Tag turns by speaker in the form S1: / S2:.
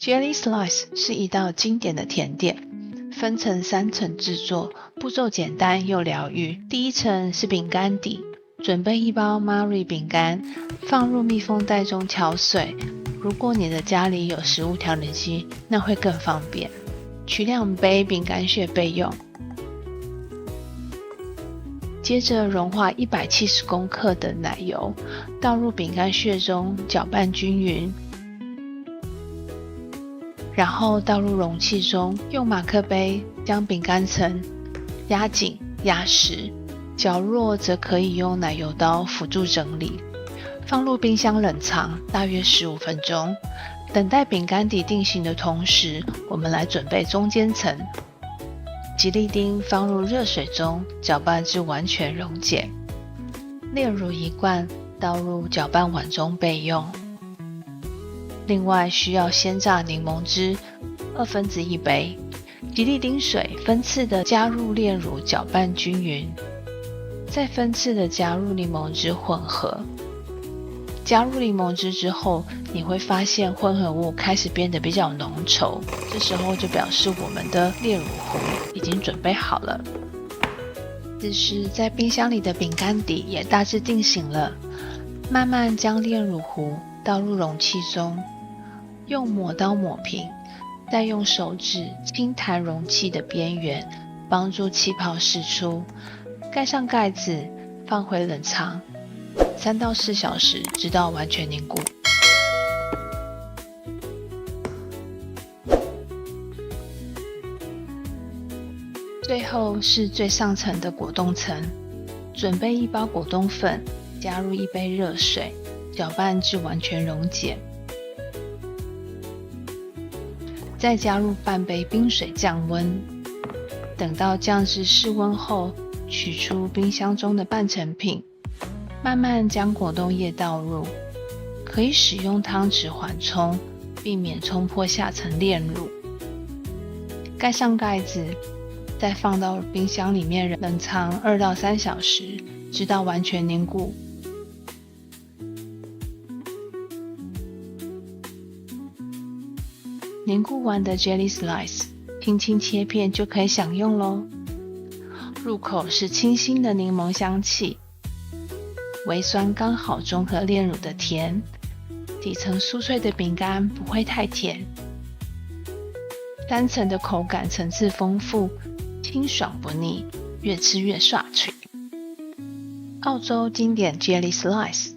S1: Jelly Slice 是一道经典的甜点，分成3层制作，步骤简单又疗愈。第一层是饼干底，准备1包 Marie 饼干，放入密封袋中敲碎。如果你的家里有食物调理机，那会更方便。取2杯饼干屑备用。接着融化170公克的奶油，倒入饼干屑中，搅拌均匀。然后倒入容器中，用马克杯将饼干层压紧压实，较弱则可以用奶油刀辅助整理。放入冰箱冷藏大约15分钟。等待饼干底定型的同时，我们来准备中间层。吉利丁放入热水中，搅拌至完全溶解。炼乳1罐，倒入搅拌碗中备用。另外需要鲜榨柠檬汁1/2杯，吉利丁水分次的加入炼乳，搅拌均匀，再分次的加入柠檬汁混合。加入柠檬汁之后，你会发现混合物开始变得比较浓稠，这时候就表示我们的炼乳糊已经准备好了。此时在冰箱里的饼干底也大致定型了，慢慢将炼乳糊倒入容器中，用抹刀抹平，再用手指轻弹容器的边缘，帮助气泡释出。盖上盖子，放回冷藏3到4小时，直到完全凝固。最后是最上层的果冻层，准备1包果冻粉，加入1杯热水，搅拌至完全溶解。再加入半杯冰水降温，等到降至室温后，取出冰箱中的半成品，慢慢将果冻液倒入，可以使用汤匙缓冲，避免冲破下层炼乳。盖上盖子，再放到冰箱里面冷藏2到3小时，直到完全凝固。凝固完的 Jelly Slice 轻轻切片就可以享用咯。入口是清新的柠檬香气，微酸刚好中和炼乳的甜，底层酥脆的饼干不会太甜，3层的口感层次丰富，清爽不腻，越吃越爽脆。澳洲经典 Jelly Slice